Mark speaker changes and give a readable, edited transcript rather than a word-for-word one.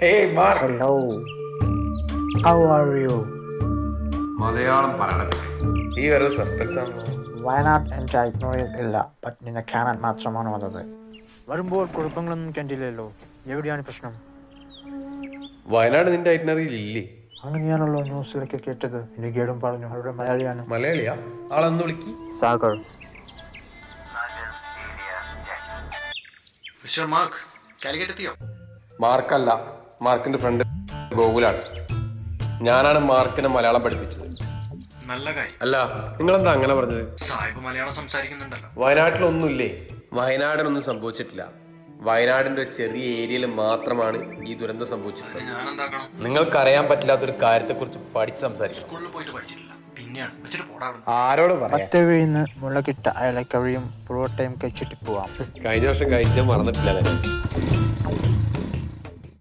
Speaker 1: Hey, Mark.
Speaker 2: Hello. How are you?
Speaker 3: Malayalam പറയണത്
Speaker 1: ഈ ഒരു സസ്പെൻസ് ആണ്.
Speaker 2: വയനാട് എൻ്റെ അഗ്നോയിൽ ഇല്ല, ബട്ട് നിന്നെ കാണാൻ മാത്രമാണ് വന്നത്. വരുമ്പോൾ കുഴപ്പങ്ങളൊന്നും കണ്ടില്ലല്ലോ. എവിടെയാണ് പ്രശ്നം?
Speaker 1: വയനാട് നിന്റെ ഐറ്റിനറിയിൽ ഇല്ലേ?
Speaker 2: അങ്ങനെയാണല്ലോ ന്യൂസിലൊക്കെ കേട്ടത്. എൻ്റെ ഗൈഡും പറഞ്ഞു അവരുടെ മലയാളിയാണ്.
Speaker 1: മലയാളിയാ? ആളെന്ന് വിളിക്ക്.
Speaker 2: സാഗർ.
Speaker 4: മിസ്റ്റർ മാർക്ക് കാലിക്കറ്റ് എത്തിയോ?
Speaker 1: മാർക്കല്ല, മാർക്കിന്റെ ഫ്രണ്ട് ഗോകുലാണ്. ഞാനാണ് മാർക്കിനെ മലയാളം പഠിപ്പിച്ചത്.
Speaker 4: നല്ല കാര്യം.
Speaker 1: അല്ല, നിങ്ങളെന്താ അങ്ങനെ പറഞ്ഞത്?
Speaker 4: സാഹിബ് മലയാളം സംസാരിക്കുന്നുണ്ടല്ലോ.
Speaker 1: വയനാട്ടിലൊന്നുമില്ലേ? വയനാടിനൊന്നും സംഭവിച്ചിട്ടില്ല. വയനാടിന്റെ ഒരു ചെറിയ ഏരിയയിൽ മാത്രമാണ് ഈ ദുരന്തം സംഭവിച്ചിട്ടുള്ളത്.
Speaker 4: ഞാൻ എന്താക്കണം?
Speaker 1: നിങ്ങൾക്കറിയാൻ പറ്റില്ലാത്തൊരു കാര്യത്തെ കുറിച്ച് പഠിച്ച് സംസാരിക്കണം.
Speaker 4: സ്കൂളിൽ പോയിട്ട് പഠിച്ചിട്ടില്ല, പിന്നെയാണ് വെച്ചിട്ട് പോടാ.
Speaker 1: ആരോട് പറയാം?
Speaker 2: പത്തവഴിന്ന് മുളകിട്ട അയലക്കറിയും പൊറോട്ടയും കഴിച്ചിട്ട് പോവാം.
Speaker 1: കഴിഞ്ഞ വർഷം കഴിച്ചാൽ മറന്നിട്ടില്ല.